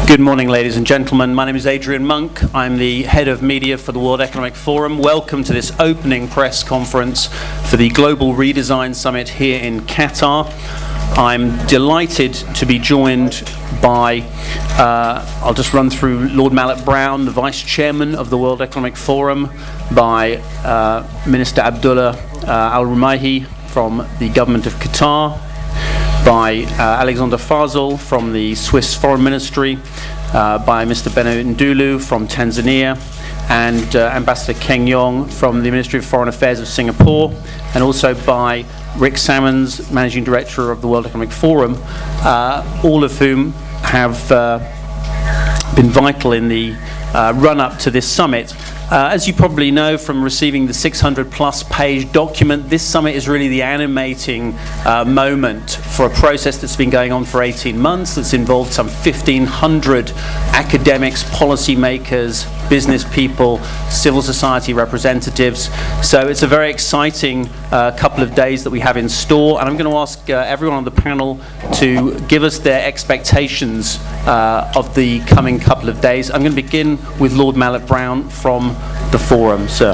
Good morning, ladies and gentlemen. My name is Adrian Monck. I'm the head of media for the World Economic Forum. Welcome to this opening press conference for the Global Redesign Summit here in Qatar. I'm delighted to be joined by, I'll just run through Lord Malloch-Brown, the Vice Chairman of the World Economic Forum, by Minister Abdulla Al-Rumaihi from the Government of Qatar, by Alexandre Fasel from the Swiss Foreign Ministry, by Mr. Benno Ndulu from Tanzania, and Ambassador Keng-Yong from the Ministry of Foreign Affairs of Singapore, and also by Rick Samans, Managing Director of the World Economic Forum, all of whom have been vital in the run-up to this summit. As you probably know from receiving the 600-plus page document, this summit is really the animating moment for a process that's been going on for 18 months, that's involved some 1,500 academics, policymakers, business people, civil society representatives. So it's a very exciting couple of days that we have in store, and I'm going to ask everyone on the panel to give us their expectations of the coming couple of days. I'm going to begin with Lord Malloch-Brown from the forum, sir.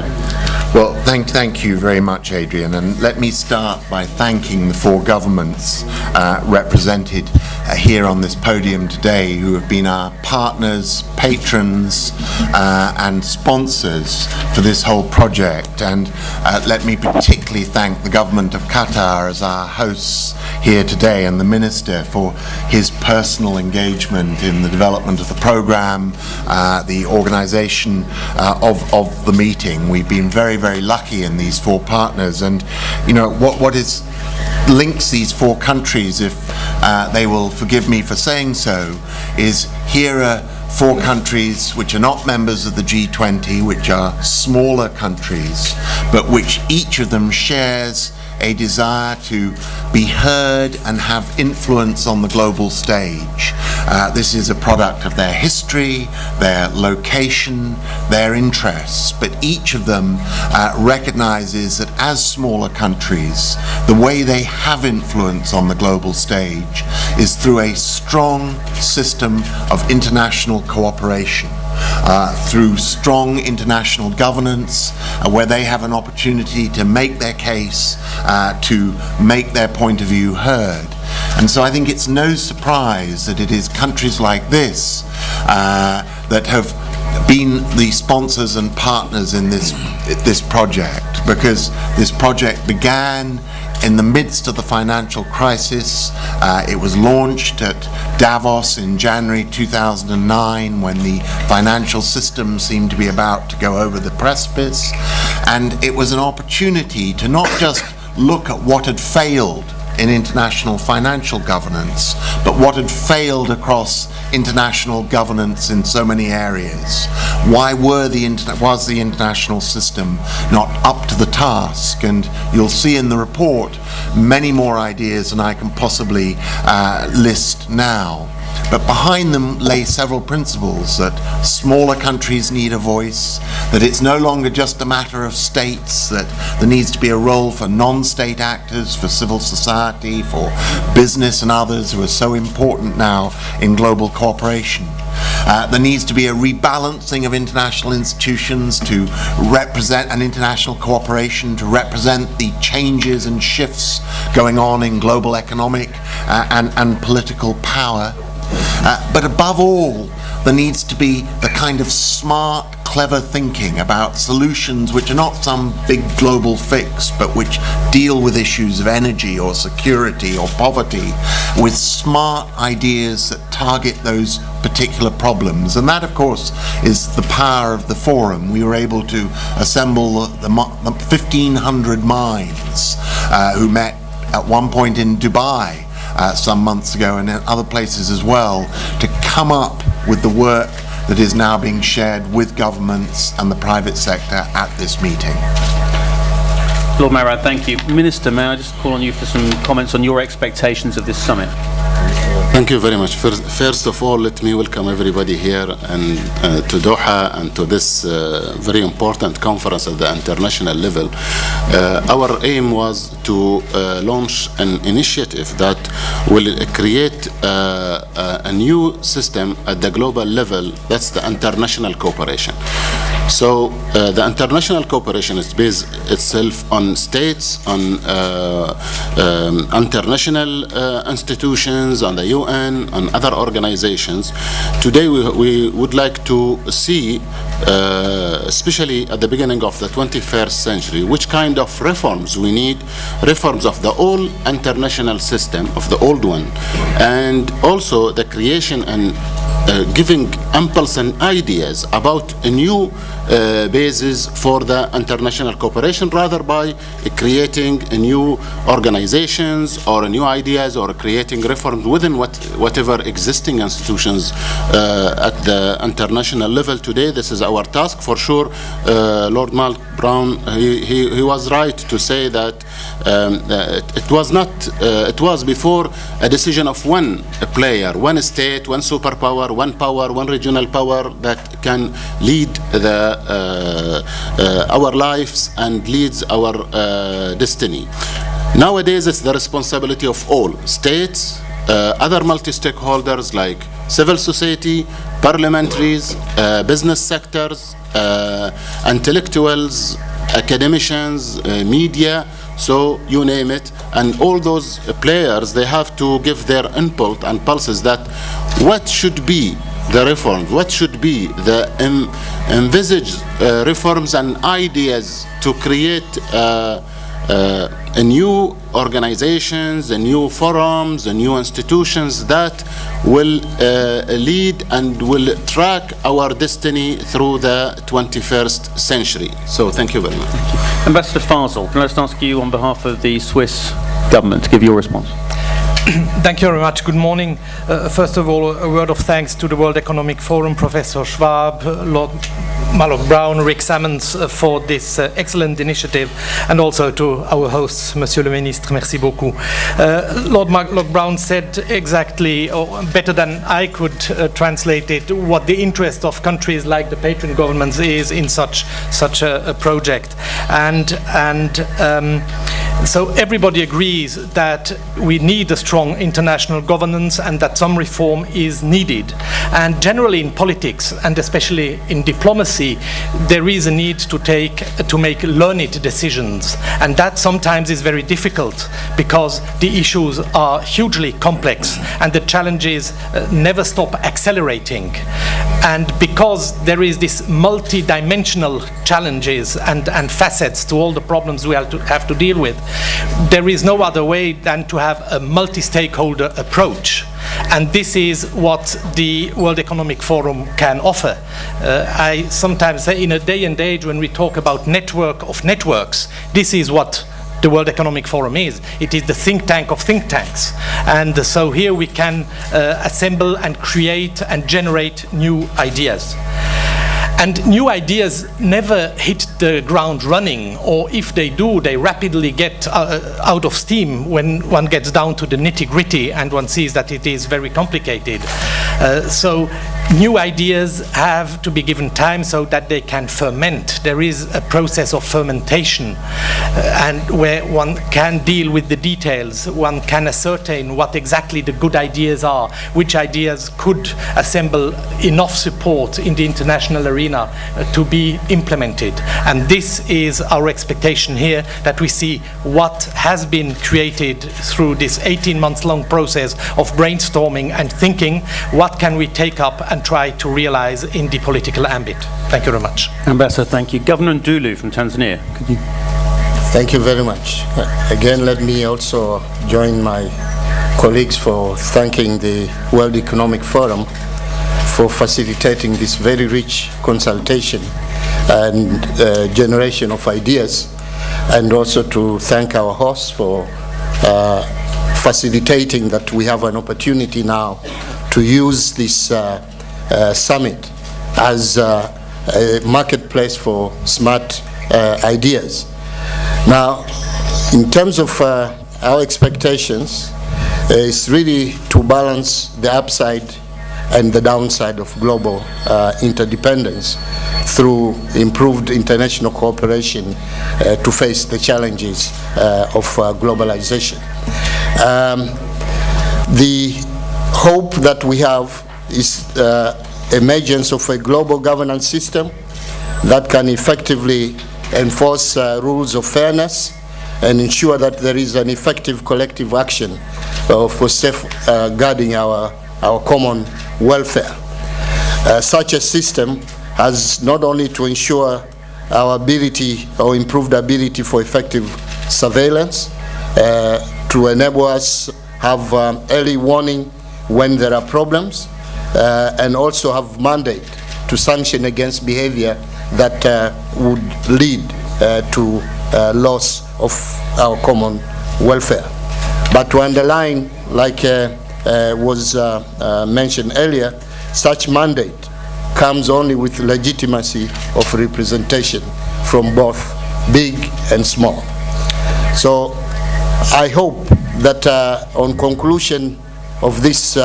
Well, thank you very much, Adrian, and let me start by thanking the four governments represented here on this podium today, who have been our partners, patrons, and sponsors for this whole project. And let me particularly thank the government of Qatar as our hosts here today, and the Minister for his personal engagement in the development of the program, the organization of the meeting. We've been very lucky in these four partners, and you know what links these four countries, if they will forgive me for saying so, is here are four countries which are not members of the G20, which are smaller countries, but which each of them shares a desire to be heard and have influence on the global stage. This is a product of their history, their location, their interests, but each of them recognizes that as smaller countries, the way they have influence on the global stage is through a strong system of international cooperation. Through strong international governance, where they have an opportunity to make their case, to make their point of view heard. And so I think it's no surprise that it is countries like this that have been the sponsors and partners in this project, because this project began in the midst of the financial crisis. It was launched at Davos in January 2009, when the financial system seemed to be about to go over the precipice. And it was an opportunity to not just look at what had failed in international financial governance, but what had failed across international governance in so many areas. Why was the international system not up to the task? And you'll see in the report many more ideas than I can possibly list now. But behind them lay several principles: that smaller countries need a voice, that it's no longer just a matter of states, that there needs to be a role for non-state actors, for civil society, for business and others who are so important now in global cooperation. There needs to be a rebalancing of international institutions to represent an international cooperation, to represent the changes and shifts going on in global economic and political power. But above all, there needs to be the kind of smart, clever thinking about solutions which are not some big global fix, but which deal with issues of energy or security or poverty, with smart ideas that target those particular problems. And that, of course, is the power of the forum. We were able to assemble the 1,500 minds who met at one point in Dubai some months ago, and in other places as well, to come up with the work that is now being shared with governments and the private sector at this meeting. Lord Malloch, thank you. Minister, may I just call on you for some comments on your expectations of this summit? Thank you very much. First of all, let me welcome everybody here and to Doha and to this very important conference at the international level. Our aim was to launch an initiative that will create a new system at the global level. That's the international cooperation. So the international cooperation is based itself on states, on international institutions, on the UN, on other organizations. Today we would like to see, especially at the beginning of the 21st century, which kind of reforms we need, reforms of the old international system, of the old one, and also the creation and giving impulse and ideas about a new basis for the international cooperation, rather by creating a new organizations or new ideas or creating reforms within whatever existing institutions at the international level today. This is our task for sure. Lord Malloch-Brown, he was right to say that it was before a decision of one player, one state, one superpower, one power, one regional power that can lead our lives and leads our destiny. Nowadays, it's the responsibility of all states, other multi-stakeholders like civil society, parliamentaries, business sectors, intellectuals, academicians, media, so you name it, and all those players, they have to give their input and pulses that what should be the reforms, what should be the envisaged reforms and ideas to create a new organizations, a new forums, a new institutions that will lead and will track our destiny through the 21st century. So thank you very much. Ambassador Fasel, can I just ask you on behalf of the Swiss government to give your response? Thank you very much. Good morning. First of all, a word of thanks to the World Economic Forum, Professor Schwab, Lord Malloch-Brown, Rick Samans for this excellent initiative, and also to our hosts, Monsieur le Ministre, merci beaucoup. Lord Malloch-Brown said exactly, or better than I could translate it, what the interest of countries like the patron governments is in such a project. So everybody agrees that we need a strong international governance and that some reform is needed. And generally in politics, and especially in diplomacy, there is a need to make learned decisions. And that sometimes is very difficult because the issues are hugely complex and the challenges never stop accelerating. And because there is this multi-dimensional challenges and facets to all the problems we have to deal with, there is no other way than to have a multi-stakeholder approach. And this is what the World Economic Forum can offer. I sometimes say in a day and age when we talk about network of networks, this is what the World Economic Forum is. It is the think tank of think tanks. And so here we can assemble and create and generate new ideas. And new ideas never hit the ground running, or if they do, they rapidly get out of steam when one gets down to the nitty-gritty and one sees that it is very complicated. So new ideas have to be given time so that they can ferment. There is a process of fermentation and where one can deal with the details, one can ascertain what exactly the good ideas are, which ideas could assemble enough support in the international arena to be implemented. And this is our expectation here, that we see what has been created through this 18-month-long process of brainstorming and thinking, what can we take up and try to realize in the political ambit. Thank you very much. Ambassador, thank you. Governor Ndulu from Tanzania. Could you? Thank you very much. Again, let me also join my colleagues for thanking the World Economic Forum for facilitating this very rich consultation and generation of ideas, and also to thank our hosts for facilitating that we have an opportunity now to use this summit as a marketplace for smart ideas. Now, in terms of our expectations, is really to balance the upside and the downside of global interdependence through improved international cooperation to face the challenges of globalization. The hope that we have is emergence of a global governance system that can effectively enforce rules of fairness and ensure that there is an effective collective action for safeguarding our common welfare. Such a system has not only to ensure our ability or improved ability for effective surveillance, to enable us have early warning when there are problems, and also have mandate to sanction against behavior that would lead to loss of our common welfare. But to underline, like was mentioned earlier, such mandate comes only with legitimacy of representation from both big and small. So I hope that on conclusion of this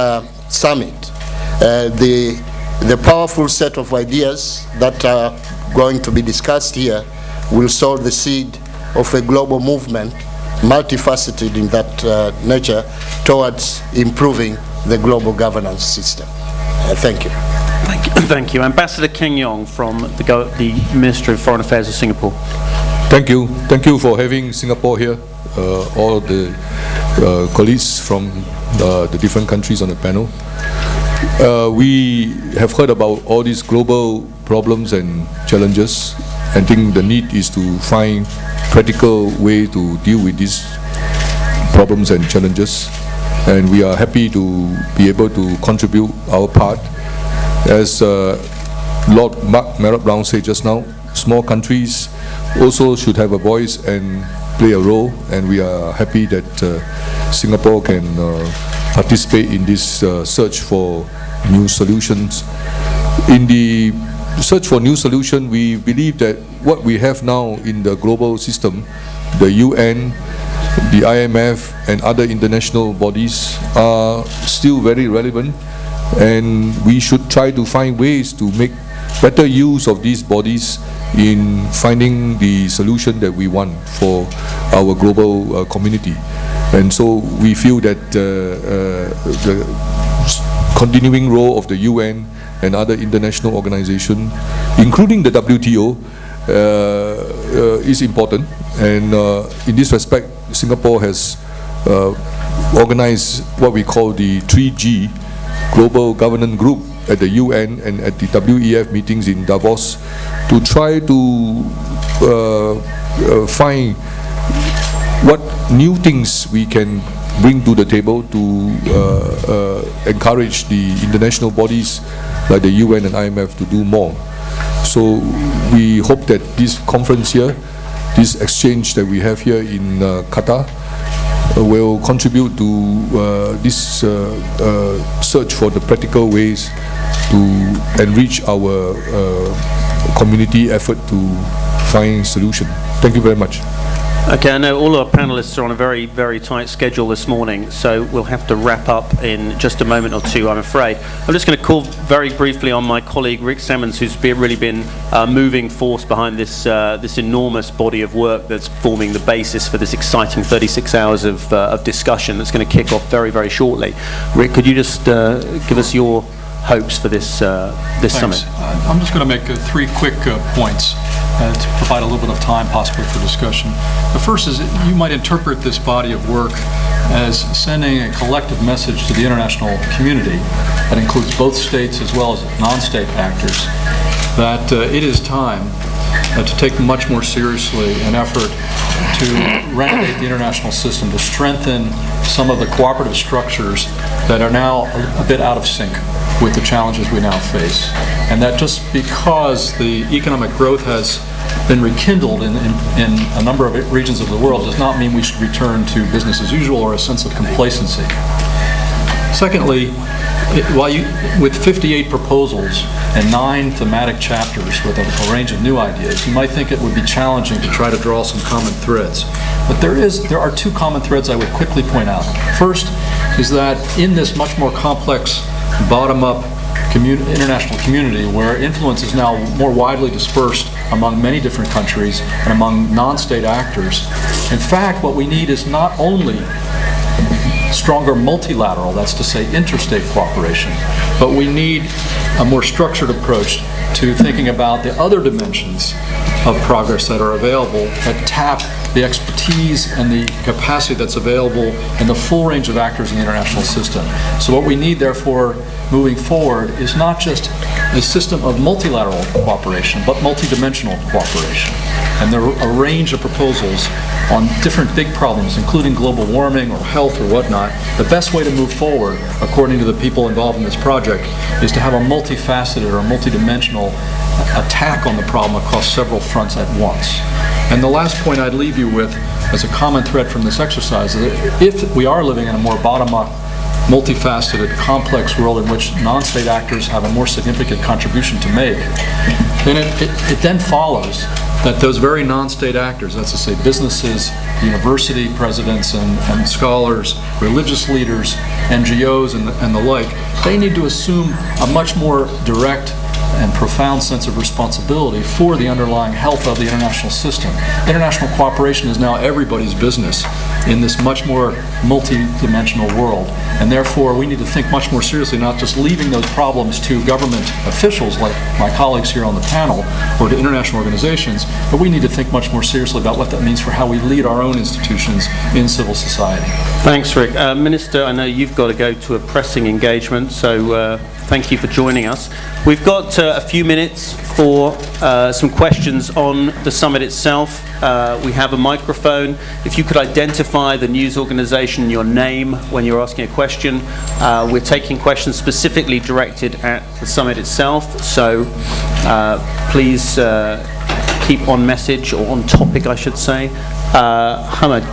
summit, the powerful set of ideas that are going to be discussed here will sow the seed of a global movement, multifaceted in that nature, towards improving the global governance system. Thank you. Thank you. Ambassador Keng-Yong from the Ministry of Foreign Affairs of Singapore. Thank you. Thank you for having Singapore here, all the colleagues from the different countries on the panel. We have heard about all these global problems and challenges. I think the need is to find practical way to deal with these problems and challenges, and we are happy to be able to contribute our part. As Lord Malloch-Brown said just now, small countries also should have a voice and play a role, and we are happy that Singapore can participate in this search for new solutions. In the search for new solution, we believe that what we have now in the global system, the UN, the IMF, and other international bodies are still very relevant, and we should try to find ways to make better use of these bodies in finding the solution that we want for our global community. And so we feel that the continuing role of the UN and other international organizations, including the WTO, is important. And in this respect, Singapore has organized what we call the 3G Global Governance Group at the UN and at the WEF meetings in Davos to try to find what new things we can bring to the table to encourage the international bodies like the UN and IMF to do more. So we hope that this conference here, this exchange that we have here in Qatar, will contribute to this search for the practical ways to enrich our community effort to find solution. Thank you very much. Okay, I know all our panelists are on a very, very tight schedule this morning, so we'll have to wrap up in just a moment or two, I'm afraid. I'm just going to call very briefly on my colleague Rick Samans, who's really been moving force behind this enormous body of work that's forming the basis for this exciting 36 hours of discussion that's going to kick off very, very shortly. Rick, could you just give us your hopes for this summit? I'm just going to make three quick points to provide a little bit of time possibly for discussion. The first is that you might interpret this body of work as sending a collective message to the international community that includes both states as well as non-state actors that it is time to take much more seriously an effort to renovate the international system, to strengthen some of the cooperative structures that are now a bit out of sync with the challenges we now face. And that just because the economic growth has been rekindled in a number of regions of the world does not mean we should return to business as usual or a sense of complacency. Secondly, with 58 proposals and 9 thematic chapters with a range of new ideas, you might think it would be challenging to try to draw some common threads. But there are 2 common threads I would quickly point out. First is that in this much more complex, bottom-up international community where influence is now more widely dispersed among many different countries and among non-state actors, in fact, what we need is not only stronger multilateral, that's to say interstate cooperation, but we need a more structured approach to thinking about the other dimensions of progress that are available that tap the expertise and the capacity that's available in the full range of actors in the international system. So what we need, therefore, moving forward is not just a system of multilateral cooperation, but multidimensional cooperation. And there are a range of proposals on different big problems, including global warming or health or whatnot. The best way to move forward, according to the people involved in this project, is to have a multifaceted or multidimensional attack on the problem across several fronts at once. And the last point I'd leave you with as a common thread from this exercise is that if we are living in a more bottom-up, multifaceted, complex world in which non-state actors have a more significant contribution to make, then it then follows that those very non-state actors, that's to say businesses, university presidents and scholars, religious leaders, NGOs and the like, they need to assume a much more direct and profound sense of responsibility for the underlying health of the international system. International cooperation is now everybody's business in this much more multi-dimensional world, and therefore we need to think much more seriously, not just leaving those problems to government officials like my colleagues here on the panel or to international organizations, but we need to think much more seriously about what that means for how we lead our own institutions in civil society. Thanks, Rick. Minister, I know you've got to go to a pressing engagement, so thank you for joining us. We've got a few minutes for some questions on the summit itself. We have a microphone. If you could identify the news organization, your name when you're asking a question. We're taking questions specifically directed at the summit itself, so please keep on message, or on topic, I should say. Mohammed,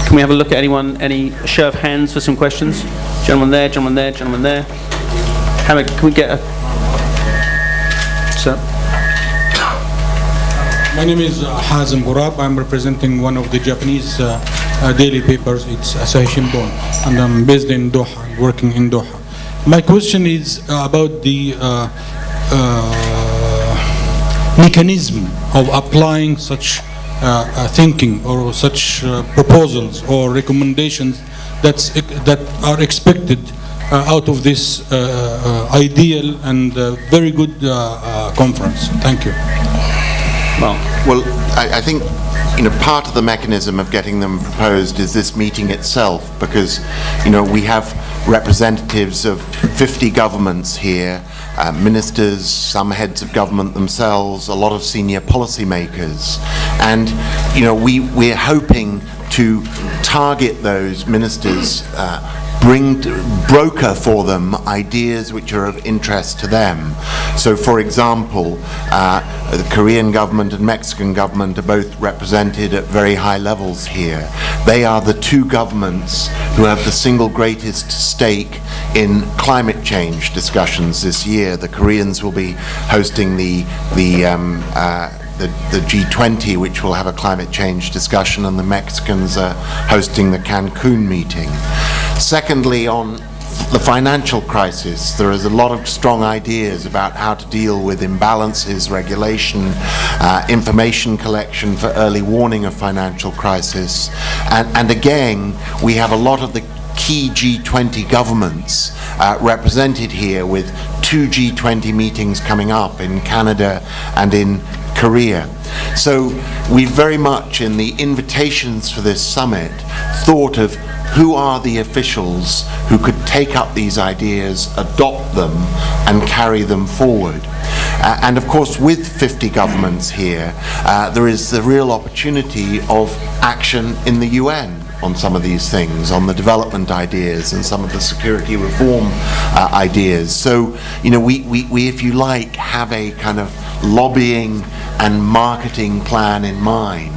can we have a look at anyone, any show of hands for some questions? Gentleman there, gentleman there, gentleman there. Mohammed, can we get a... Sir? My name is Hazem Burab. I'm representing one of the Japanese daily papers. It's Asahi Shimbun, and I'm based in Doha, working in Doha. My question is about the mechanism of applying such thinking or such proposals or recommendations that are expected out of this ideal and very good conference. Thank you. Well, I think part of the mechanism of getting them proposed is this meeting itself, because we have representatives of 50 governments here, ministers, some heads of government themselves, a lot of senior policymakers, and we're hoping to target those ministers, broker for them ideas which are of interest to them. So, for example, the Korean government and Mexican government are both represented at very high levels here. They are the two governments who have the single greatest stake in climate change discussions this year. The Koreans will be hosting the G20, which will have a climate change discussion, and the Mexicans are hosting the Cancun meeting. Secondly, on the financial crisis, there is a lot of strong ideas about how to deal with imbalances, regulation, information collection for early warning of financial crisis. And again, we have a lot of the key G20 governments represented here, with two G20 meetings coming up in Canada and in Korea. So we very much, in the invitations for this summit, thought of who are the officials who could take up these ideas, adopt them, and carry them forward. And of course, with 50 governments here, there is the real opportunity of action in the UN on some of these things, on the development ideas and some of the security reform ideas. So, we, if you like, have a kind of lobbying and marketing plan in mind,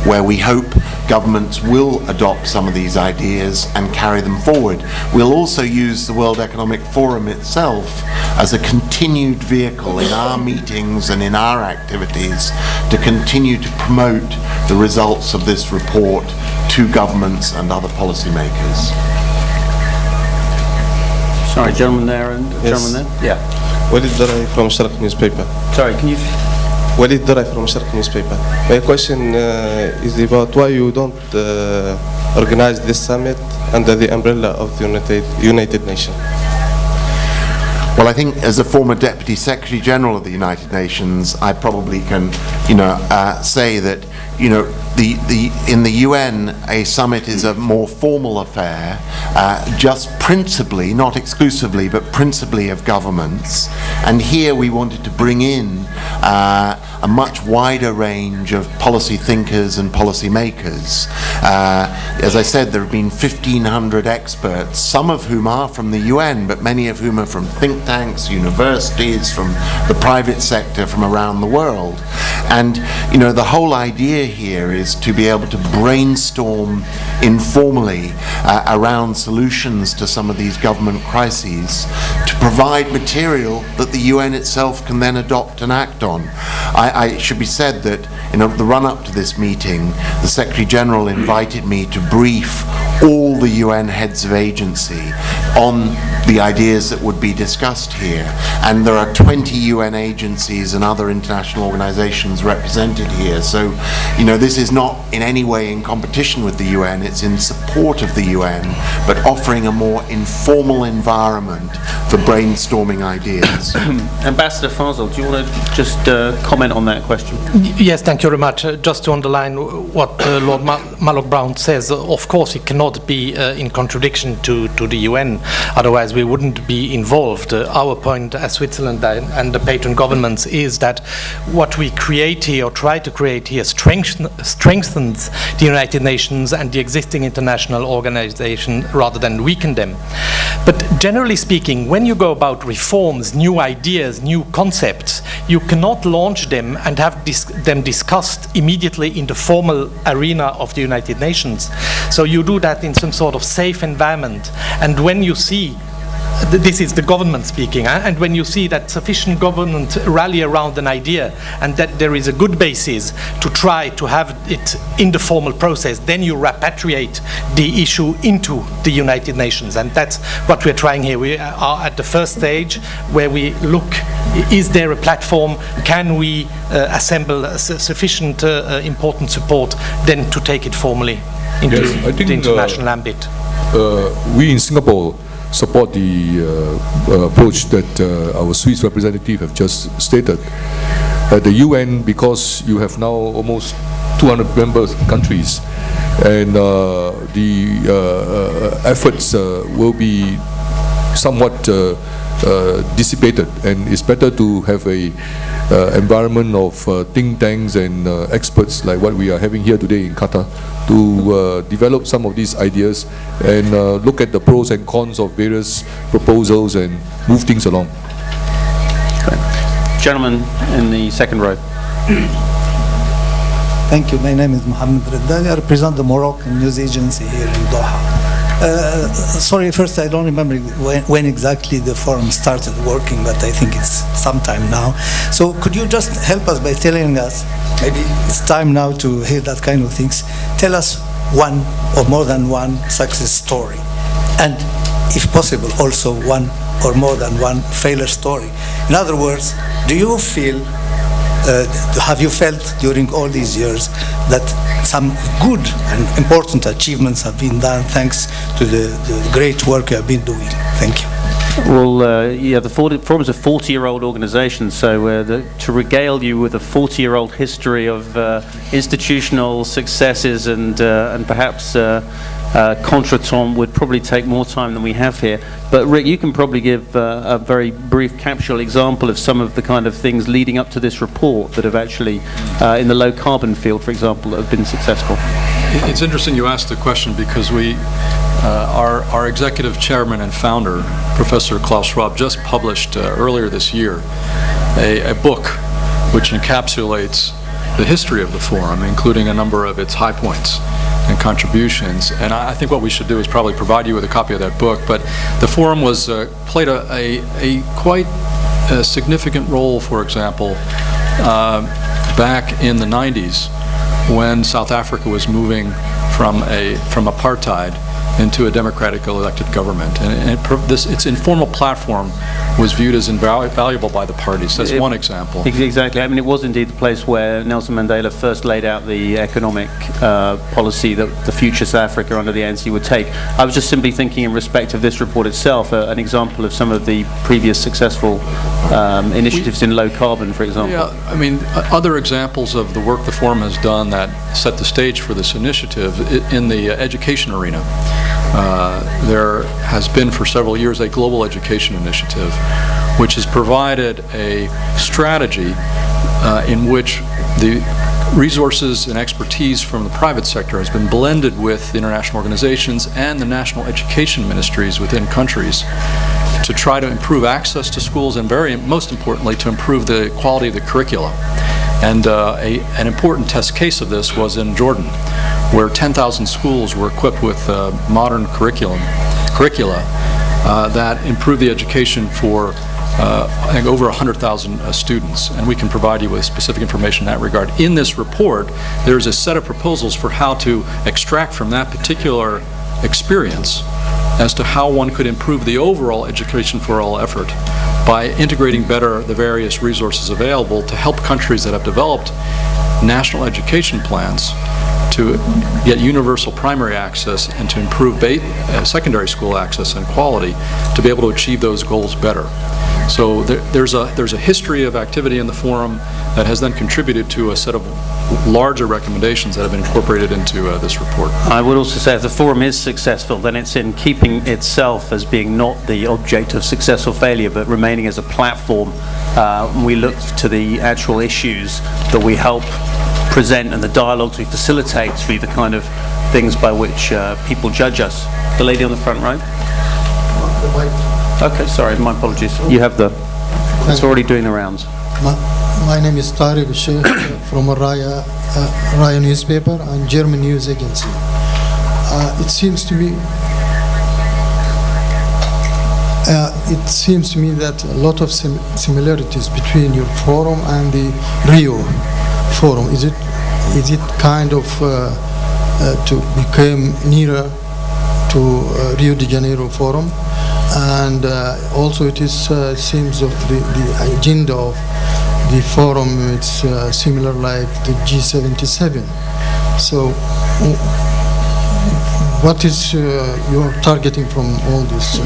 where we hope governments will adopt some of these ideas and carry them forward. We'll also use the World Economic Forum itself as a continued vehicle in our meetings and in our activities to continue to promote the results of this report to governments and other policymakers. Sorry, gentleman there and gentleman there. Yeah. Walid Darai from Sharq newspaper. Sorry, can you... Walid Darai from Sharq newspaper. My question is about why you don't organize this summit under the umbrella of the United Nations. Well, I think as a former Deputy Secretary General of the United Nations, I probably can, say that, in the UN, a summit is a more formal affair, just principally, not exclusively, but principally of governments. And here we wanted to bring in a much wider range of policy thinkers and policy makers. As I said, there have been 1,500 experts, some of whom are from the UN, but many of whom are from think tanks, universities, from the private sector, from around the world. And, the whole idea here is to be able to brainstorm informally around solutions to some of these government crises, to provide material that the UN itself can then adopt and act on. It should be said that in the run-up to this meeting, the Secretary General invited me to brief all the UN heads of agency on the ideas that would be discussed here. And there are 20 UN agencies and other international organizations represented here. So, this is not in any way in competition with the UN, it's in support of the UN, but offering a more informal environment for brainstorming ideas. Ambassador Fasel, do you want to just comment on that question? Yes, thank you very much. Just to underline what Lord Malloch-Brown says, of course it cannot be in contradiction to the UN, otherwise we wouldn't be involved. Our point as Switzerland and the patron governments is that what we create here, or try to create here, strengthens the United Nations and the existing international organization rather than weaken them. But generally speaking, when you go about reforms, new ideas, new concepts, you cannot launch them and have them discussed immediately in the formal arena of the United Nations. So you do that in some sort of safe environment. And when you see, this is the government speaking, and when you see that sufficient government rally around an idea and that there is a good basis to try to have it in the formal process, then you repatriate the issue into the United Nations. And that's what we're trying here. We are at the first stage where we look, is there a platform? Can we assemble sufficient important support then to take it formally into the international ambit? We in Singapore support the approach that our Swiss representative have just stated. At the UN, because you have now almost 200 member countries, and the efforts will be somewhat dissipated, and it's better to have a environment of think tanks and experts like what we are having here today in Qatar to develop some of these ideas and look at the pros and cons of various proposals and move things along. Okay. Gentleman in the second row. Thank you. My name is Mohammed. I represent the Moroccan news agency here in Doha. Sorry, first I don't remember when exactly the forum started working, but I think it's sometime now. So could you just help us by telling us, maybe it's time now to hear that kind of things, tell us one or more than one success story, and if possible also one or more than one failure story. In other words, do you feel have you felt during all these years that some good and important achievements have been done thanks to the great work you have been doing? Thank you. Well, yeah, the Forum is a 40-year-old organization, so to regale you with a 40-year-old history of institutional successes and perhaps contretemps would probably take more time than we have here. But Rick, you can probably give a very brief capsule example of some of the kind of things leading up to this report that have actually, in the low carbon field, for example, have been successful. It's interesting you asked the question because our executive chairman and founder, Professor Klaus Schwab, just published earlier this year a book which encapsulates the history of the forum, including a number of its high points and contributions. And I think what we should do is probably provide you with a copy of that book. But the forum was played a quite significant role, for example, back in the 90s when South Africa was moving from apartheid into a democratic elected government. And its informal platform was viewed as invaluable by the parties. That's one example. Exactly. I mean, it was indeed the place where Nelson Mandela first laid out the economic policy that the future South Africa under the ANC would take. I was just simply thinking in respect of this report itself, an example of some of the previous successful initiatives in low carbon, for example. Yeah, I mean, other examples of the work the Forum has done that set the stage for this initiative in the education arena. There has been for several years a global education initiative which has provided a strategy in which the resources and expertise from the private sector has been blended with international organizations and the national education ministries within countries to try to improve access to schools and most importantly to improve the quality of the curricula. And an important test case of this was in Jordan, where 10,000 schools were equipped with modern curricula that improved the education for I think over 100,000 students, and we can provide you with specific information in that regard. In this report, there's a set of proposals for how to extract from that particular experience as to how one could improve the overall education for all effort by integrating better the various resources available to help countries that have developed national education plans to get universal primary access and to improve secondary school access and quality to be able to achieve those goals better. So there's a history of activity in the Forum that has then contributed to a set of larger recommendations that have been incorporated into this report. I would also say if the Forum is successful, then it's in keeping itself as being not the object of success or failure, but remaining as a platform. We look to the actual issues that we help present and the dialogues we facilitate to be the kind of things by which people judge us. The lady on the front row. Okay, sorry, my apologies. You have it's already doing the rounds. My name is Tariq Sheikh from Raya newspaper and German news agency. It seems to me that a lot of similarities between your forum and the Rio forum. Is it kind of to become nearer to Rio de Janeiro forum? And also it is seems of the agenda of the forum, it's similar like the G77. So what is your targeting from all this?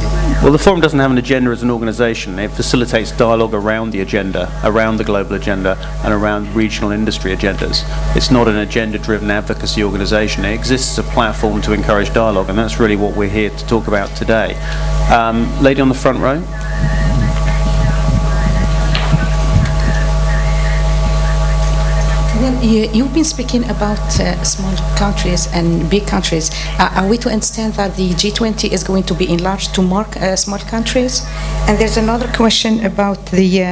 Well, the Forum doesn't have an agenda as an organization. It facilitates dialogue around the agenda, around the global agenda, and around regional industry agendas. It's not an agenda-driven advocacy organization. It exists as a platform to encourage dialogue, and that's really what we're here to talk about today. Lady on the front row. Well, you've been speaking about small countries and big countries. Are we to understand that the G20 is going to be enlarged to mark small countries? And there's another question about the,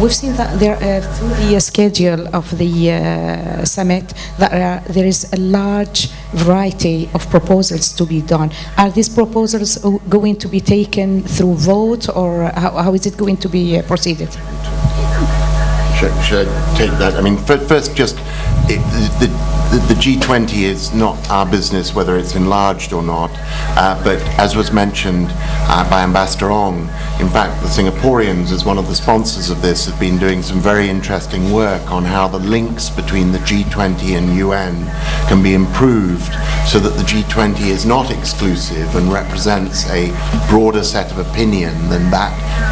we've seen that through the schedule of the summit, that there is a large variety of proposals to be done. Are these proposals going to be taken through vote, or how is it going to be proceeded? Should I take that? I mean, first, just the G20 is not our business whether it's enlarged or not, but as was mentioned by Ambassador Ong, in fact, the Singaporeans, as one of the sponsors of this, have been doing some very interesting work on how the links between the G20 and UN can be improved so that the G20 is not exclusive and represents a broader set of opinion than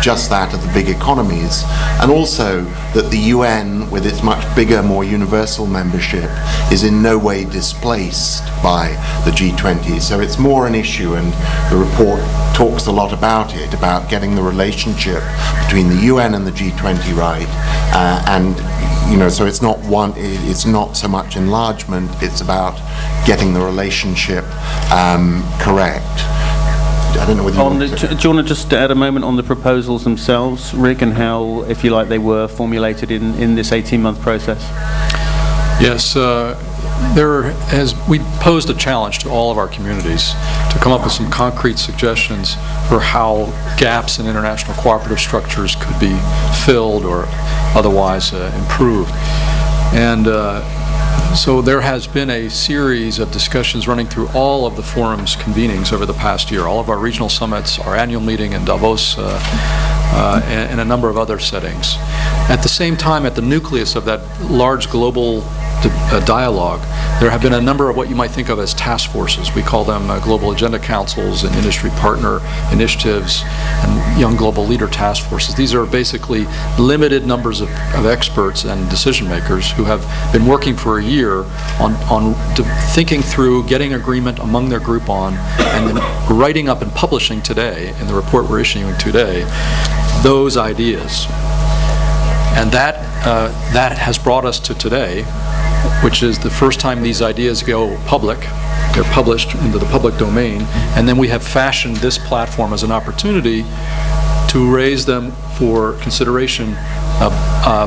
just that of the big economies, and also that the UN, with its much bigger, more universal membership, is in no way displaced by the G20. So it's more an issue, and the report talks a lot about it, about getting the relationship between the UN and the G20 right, and so it's not so much enlargement, it's about getting the relationship correct. I don't know whether do you want to just add a moment on the proposals themselves, Rick, and how, if you like, they were formulated in this 18-month process? Yes, we posed a challenge to all of our communities to come up with some concrete suggestions for how gaps in international cooperative structures could be filled or otherwise improved. And So there has been a series of discussions running through all of the forum's convenings over the past year, all of our regional summits, our annual meeting in Davos, and a number of other settings. At the same time, at the nucleus of that large global dialogue, there have been a number of what you might think of as task forces. We call them global agenda councils and industry partner initiatives and young global leader task forces. These are basically limited numbers of experts and decision makers who have been working for a year on thinking through, getting agreement among their group on, and then writing up and publishing today, in the report we're issuing today, those ideas. And that has brought us to today, which is the first time these ideas go public. They're published into the public domain, and then we have fashioned this platform as an opportunity to raise them for consideration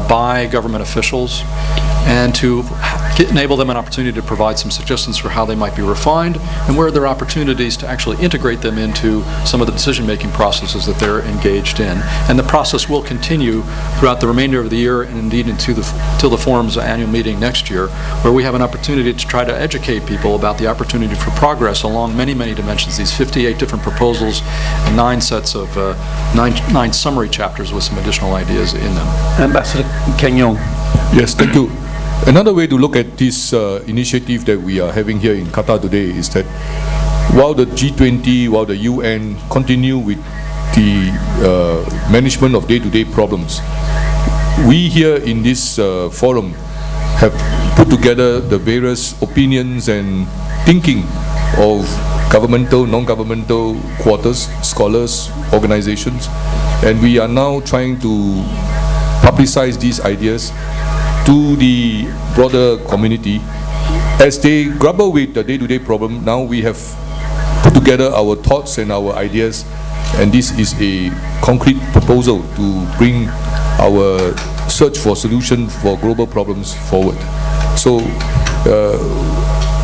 by government officials, and to enable them an opportunity to provide some suggestions for how they might be refined, and where there are opportunities to actually integrate them into some of the decision-making processes that they're engaged in. And the process will continue throughout the remainder of the year, and indeed until the forum's annual meeting next year, where we have an opportunity to try to educate people about the opportunity for progress along many, many dimensions, these 58 different proposals and 9 sets of nine summary chapters with some additional ideas in them. Ambassador Keng-Yong. Yes, thank you. Another way to look at this initiative that we are having here in Qatar today is that while the G20, while the UN continue with the management of day-to-day problems, we here in this forum have put together the various opinions and thinking of governmental, non-governmental quarters, scholars, organizations, and we are now trying to publicize these ideas to the broader community as they grapple with the day-to-day problem. Now we have put together our thoughts and our ideas, and this is a concrete proposal to bring our search for solutions for global problems forward. So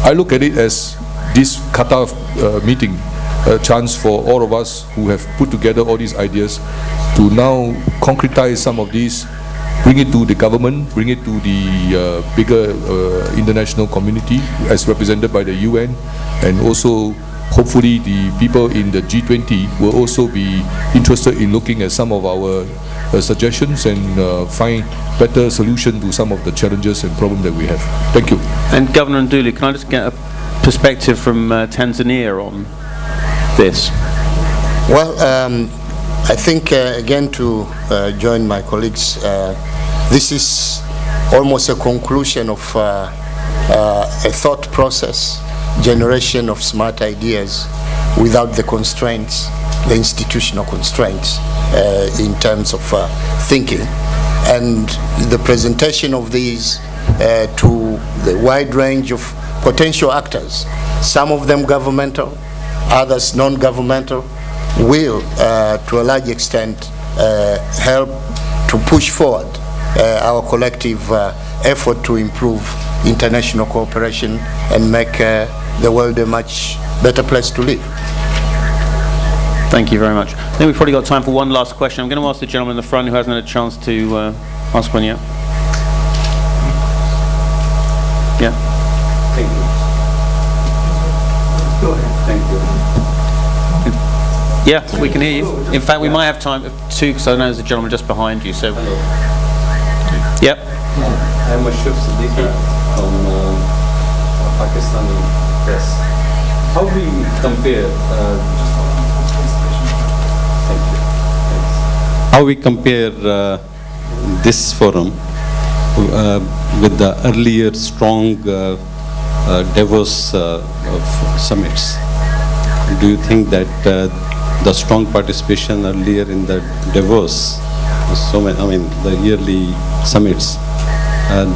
I look at it as this Qatar meeting a chance for all of us who have put together all these ideas to now concretize some of these, bring it to the government, bring it to the bigger international community as represented by the UN, and also hopefully the people in the G20 will also be interested in looking at some of our suggestions and find better solution to some of the challenges and problems that we have. Thank you. And Governor Ndulu, can I just get a perspective from Tanzania on this? Well, I think, again, to join my colleagues, this is almost a conclusion of a thought process, generation of smart ideas without the constraints, the institutional constraints in terms of thinking. And the presentation of these to the wide range of potential actors, some of them governmental, others non-governmental, will, to a large extent, help to push forward our collective effort to improve international cooperation and make the world a much better place to live. Thank you very much. I think we've probably got time for one last question. I'm going to ask the gentleman in the front who hasn't had a chance to ask one yet. Yeah. Thank you. Go ahead. Thank you. Yeah, we can hear you. In fact, we might have time for 2, because I know there's a gentleman just behind you. So. Hello. Yep. I'm Ashif Siddiqui from Pakistani press. How do we compare? Thank you. Thanks. How we compare this forum with the earlier strong Davos summits? Do you think that the strong participation earlier in the Davos, the yearly summits,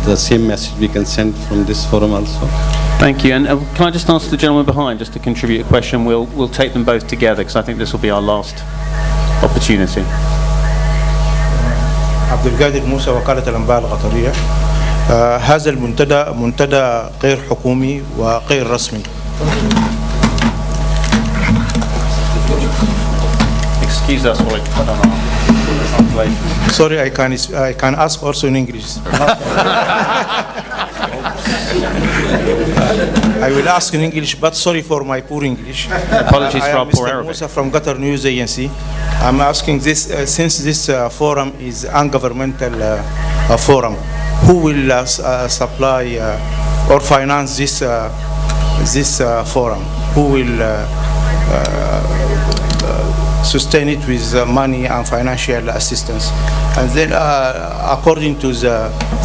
the same message we can send from this forum also? Thank you. And can I just ask the gentleman behind just to contribute a question? We'll take them both together, because I think this will be our last opportunity. عبد القادر موسى وكالة الأنباء القطرية. هذا المنتدى منتدى غير حكومي وغير رسمي. Excuse us while I put on our translation. Sorry, I can ask also in English. I will ask in English, but sorry for my poor English. Apologies for our poor Mr. Arabic. Musa from Qatar News Agency. I'm asking this, since this forum is ungovernmental forum, who will supply or finance this forum? Who will sustain it with money and financial assistance? And then according to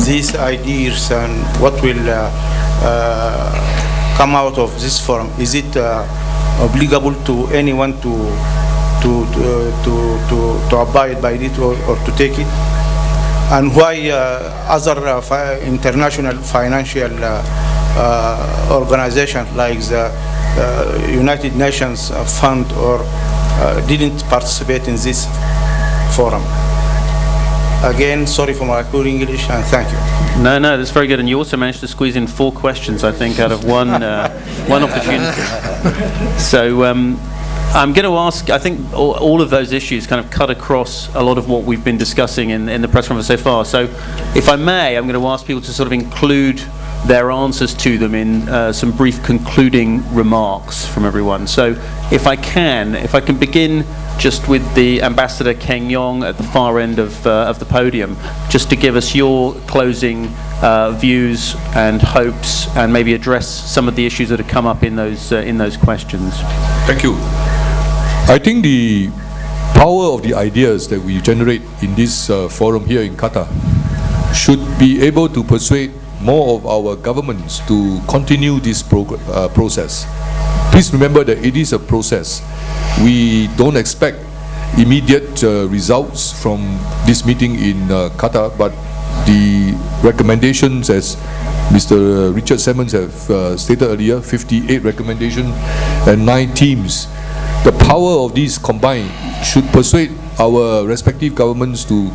these ideas and what will come out of this forum, is it obligable to anyone to abide by it or to take it? And why other international financial organizations like the United Nations Fund or didn't participate in this forum? Again, sorry for my poor English, and thank you. No, that's very good. And you also managed to squeeze in 4 questions, I think, out of one opportunity. So I'm going to ask, I think all of those issues kind of cut across a lot of what we've been discussing in the press conference so far. So if I may, I'm going to ask people to sort of include their answers to them in some brief concluding remarks from everyone. So if I can begin just with the Ambassador Keng-Yong at the far end of the podium, just to give us your closing views and hopes, and maybe address some of the issues that have come up in those questions. Thank you. I think the power of the ideas that we generate in this forum here in Qatar should be able to persuade more of our governments to continue this process. Please remember that it is a process. We don't expect immediate results from this meeting in Qatar, but the recommendations, as Mr. Richard Samans have stated earlier, 58 recommendations and 9 teams. The power of these combined should persuade our respective governments to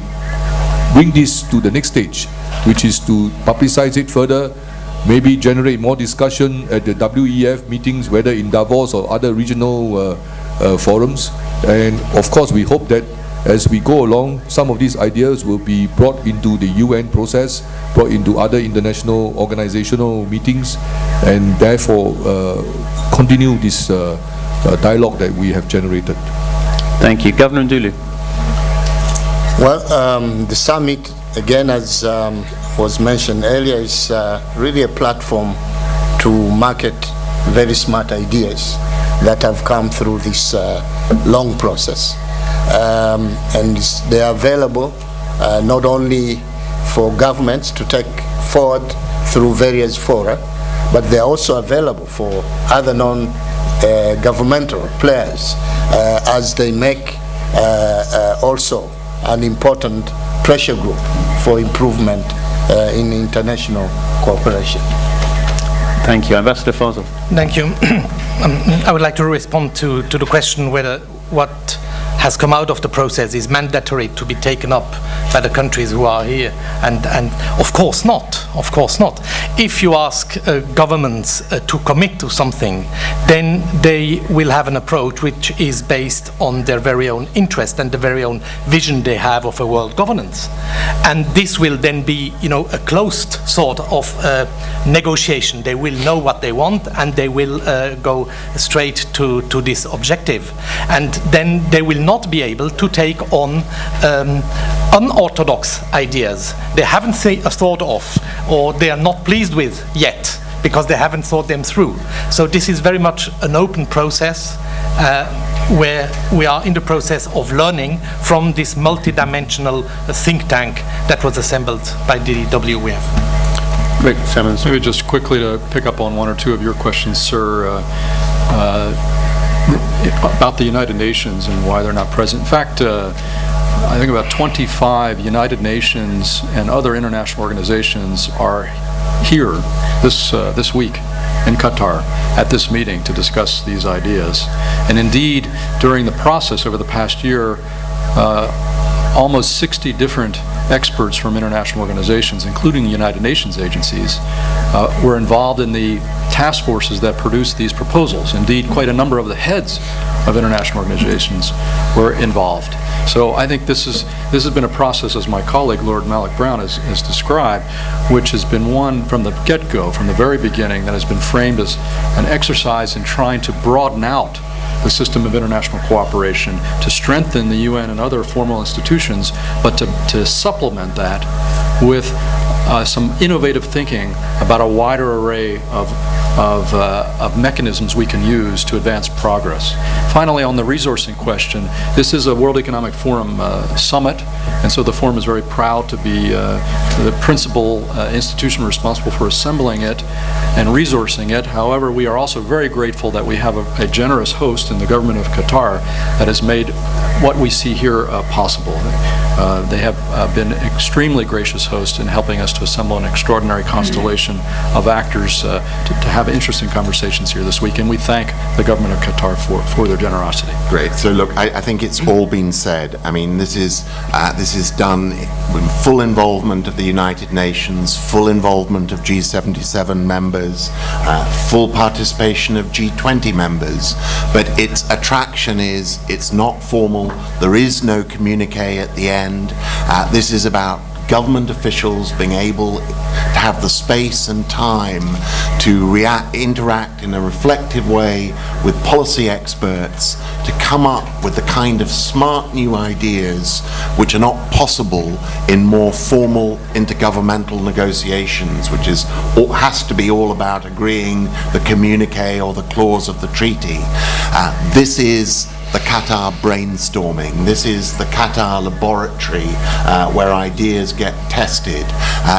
bring this to the next stage, which is to publicize it further, maybe generate more discussion at the WEF meetings, whether in Davos or other regional forums. And of course, we hope that as we go along, some of these ideas will be brought into the UN process, brought into other international organizational meetings, and therefore continue this dialogue that we have generated. Thank you. Governor Ndulu. Well, the summit, again, as was mentioned earlier, is really a platform to market very smart ideas that have come through this long process. And they are available not only for governments to take forward through various fora, but they're also available for other non-governmental players as they make also an important pressure group for improvement in international cooperation. Thank you. Ambassador Fasel. Thank you. I would like to respond to the question whether what has come out of the process is mandatory to be taken up by the countries who are here, and of course not. Of course not. If you ask governments to commit to something, then they will have an approach which is based on their very own interest and the very own vision they have of a world governance, and this will then be, a closed sort of negotiation. They will know what they want, and they will go straight to this objective, and then they will not be able to take on unorthodox ideas they haven't thought of, or they are not pleased with yet because they haven't thought them through. So this is very much an open process where we are in the process of learning from this multidimensional think tank that was assembled by the WEF. Rick Samans. Maybe just quickly to pick up on one or two of your questions, sir, about the United Nations and why they're not present. In fact, I think about 25 United Nations and other international organizations are here this week in Qatar at this meeting to discuss these ideas. And indeed, during the process over the past year, almost 60 different experts from international organizations, including United Nations agencies, were involved in the task forces that produced these proposals. Indeed, quite a number of the heads of international organizations were involved. So I think this has been a process, as my colleague Lord Malloch-Brown has described, which has been one from the get-go, from the very beginning, that has been framed as an exercise in trying to broaden out the system of international cooperation, to strengthen the UN and other formal institutions, but to supplement that with some innovative thinking about a wider array of mechanisms we can use to advance progress. Finally, on the resourcing question, this is a World Economic Forum summit, and so the Forum is very proud to be the principal institution responsible for assembling it and resourcing it. However, we are also very grateful that we have a generous host in the government of Qatar that has made what we see here possible. They have been extremely gracious hosts in helping us to assemble an extraordinary constellation of actors to have interesting conversations here this week, and we thank the government of Qatar for their generosity. Great. So look, I think it's all been said. I mean, this is done with full involvement of the United Nations, full involvement of G77 members, full participation of G20 members, but its attraction is it's not formal. There is no communique at the end. This is about government officials being able to have the space and time to interact in a reflective way with policy experts to come up with the kind of smart new ideas which are not possible in more formal intergovernmental negotiations, which has to be all about agreeing the communique or the clause of the treaty. This is the Qatar brainstorming. This is the Qatar laboratory where ideas get tested.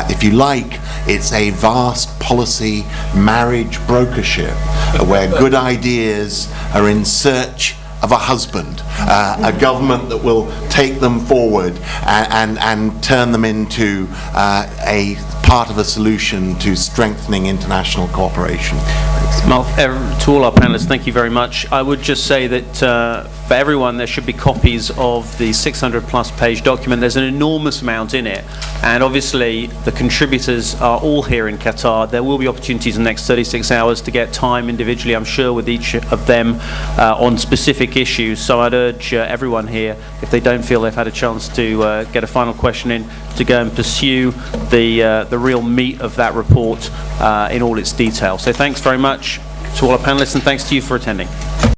If you like, it's a vast policy marriage brokership where good ideas are in search of a husband, a government that will take them forward and turn them into a part of a solution to strengthening international cooperation. Well, to all our panelists, thank you very much. I would just say that for everyone, there should be copies of the 600-plus page document. There's an enormous amount in it, and obviously the contributors are all here in Qatar. There will be opportunities in the next 36 hours to get time individually, I'm sure, with each of them on specific issues. So I'd urge everyone here, if they don't feel they've had a chance to get a final question in, to go and pursue the real meat of that report in all its detail. So thanks very much to all our panelists, and thanks to you for attending.